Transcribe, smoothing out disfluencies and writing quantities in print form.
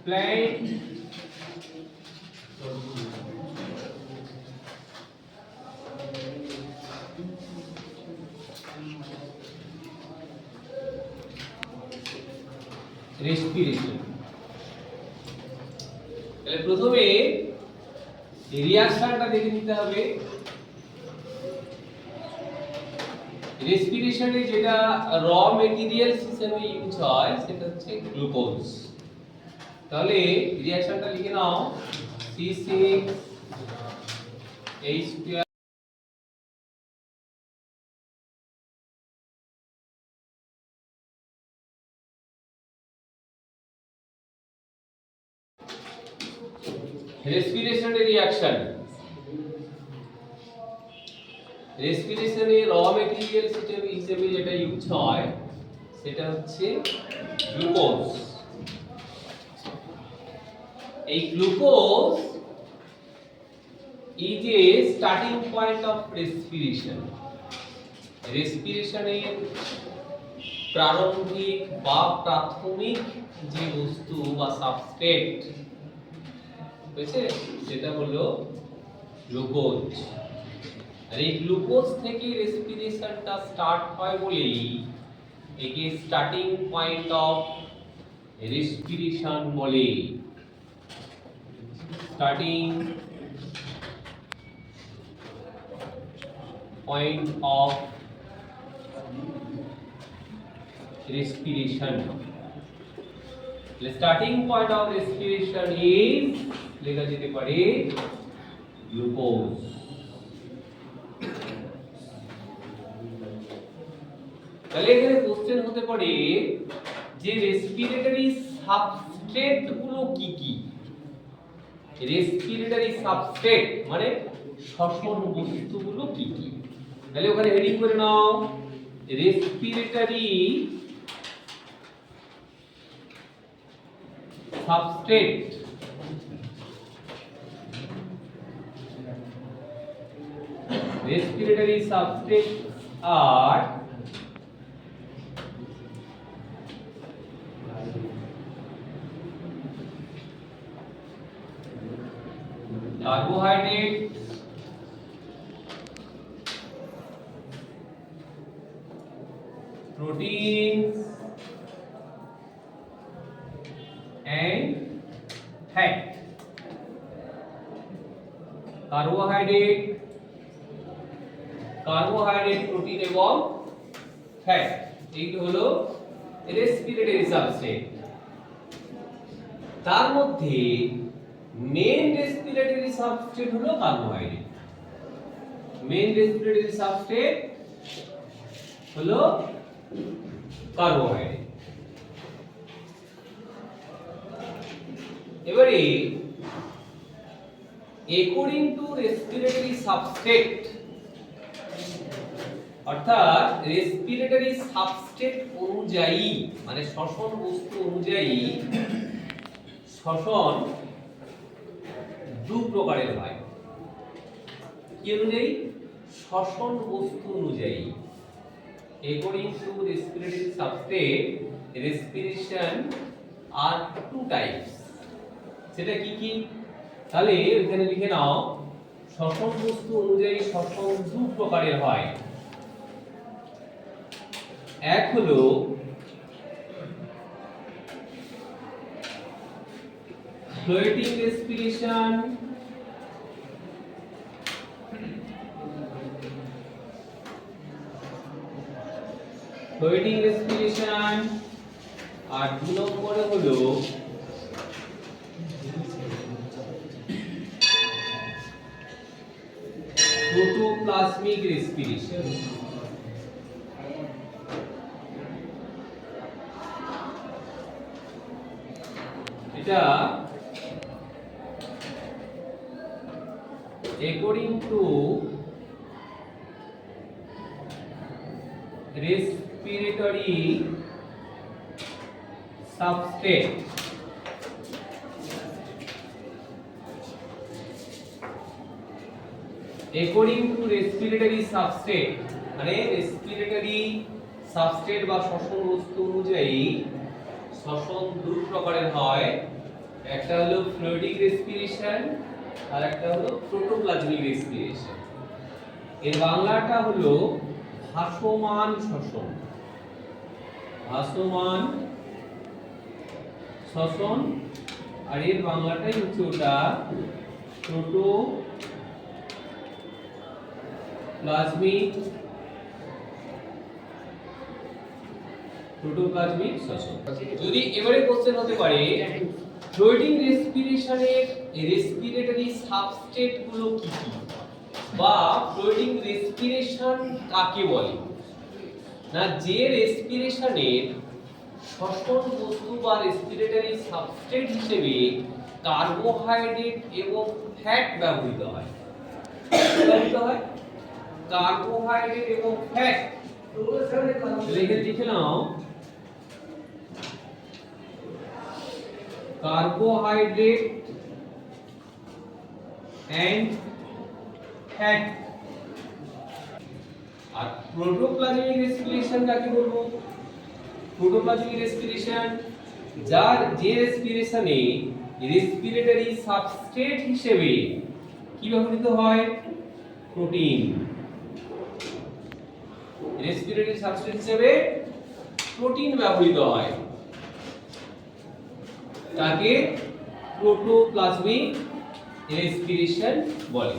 plant respiration তাহলে প্রথমে রিঅ্যাকশনটা দেখে নিতে হবে রেসপিরেশনে যেটা র মেটেরিয়ালস হিসেবে ইউজ হয় সেটা হচ্ছে গ্লুকোজ তাহলে রিঅ্যাকশনটা লিখে নাও C6H12 রেসপিরেশনের রিঅ্যাকশন রেসপিরেশনে র মেটেরিয়ালস হিসেবে যেটা ইউজ হয় সেটা হচ্ছে গ্লুকোজ এই glucose is a starting point of respiration রেসপিরেশনের প্রারম্ভিক বা প্রাথমিক যে বস্তু বা সাবস্ট্রেট বুঝছে সেটা হলো গ্লুকোজ আর এই গ্লুকোজ থেকে রেসপিরেশনটা স্টার্ট হয় বলেই একে স্টার্টিং পয়েন্ট অফ রেসপিরেশন বলে starting point of respiration the starting point of respiration is লেখা যেতে পারে গ্লুকোজ তাহলে এখানে কোশ্চেন হতে পারে যে রেসপিরেটরি সাবস্ট্রেট গুলো কি কি রেসপিরেটরি সাবস্ট্রেট মানে শ্বসন বস্তুগুলো কি কি তাহলে ওখানে হেডিং করে নাও রেসপিরেটরি সাবস্ট্রেট রেসপিরেটরি সাবস্ট্রেট আর carbohydrate proteins and fat carbohydrate protein এবং ফ্যাট এইটা হলো রেসপিরেটরি সাবস্ট্রেট তার মধ্যে মেন রেসপিরেটরি সাবস্ট্রেট হলো কার্বোহাইড্রেট মেন রেসপিরেটরি সাবস্ট্রেট হলো কার্বোহাইড্রেট এবারে অ্যাকর্ডিং টু রেসপিরেটরি সাবস্ট্রেট অর্থাৎ রেসপিরেটরি সাবস্ট্রেট অনুযায়ী মানে শ্বসন বস্তু অনুযায়ী শ্বসন দু প্রকারের হয় কি অনুযায়ী শ্বসন বস্তু অনুযায়ী according to respiratory substrate respiration are two types সেটা কি কি তাহলে এখানে লিখে নাও শ্বসন বস্তু অনুযায়ী শ্বসন দু প্রকারের হয় এক হলো floating respiration আর দু নম্বরে হলো protoplasmic respiration এটা according to respiratory substrate according to respiratory substrate মানে রেসপিরেটরি সাবস্ট্রেট বা শ্বসন বস্তু অনুযায়ী শ্বসন দু প্রকারের হয় একটা হলো ফ্লুইডিক রেসপিরেশন আর একটা হলো প্রোটোপ্লাজমিক রেসপিরেশন। এর বাংলাটা হলো ভাসমান শ্বসন। ভাসমান শ্বসন আর এর বাংলাটাই হচ্ছে ওটা প্রোটোপ্লাজমিক শ্বসন। যদি এবারে কোশ্চেন হতে পারে ফ্লুইডিক রেসপিরেশনের রেসপিরেটরি সাবস্ট্রেট গুলো কি কি, বা ফ্লুইডিক রেসপিরেশন কাকে বলে, না যে রেসপিরেশনের শ্বসন বস্তু বা রেসপিরেটরি সাবস্ট্রেট হিসেবে কার্বোহাইড্রেট এবং ফ্যাট ব্যবহৃত হয়। কার্বোহাইড্রেট এবং ফ্যাট লিখে নাও। Carbohydrate and fat. আর প্রোটোপ্লাজমিক রেসপিরেশন কাকে বলবো? প্রোটোপ্লাজমিক রেসপিরেশন যে রেসপিরেশনে রেসপিরেটরি সাবস্ট্রেট হিসেবে কি ব্যবহৃত হয়? প্রোটিন। রেসপিরেটরি সাবস্ট্রেট হিসেবে প্রোটিন ব্যবহৃত হয়, তাকে প্রোটোপ্লাজমিক রেসপিরেশন বলে।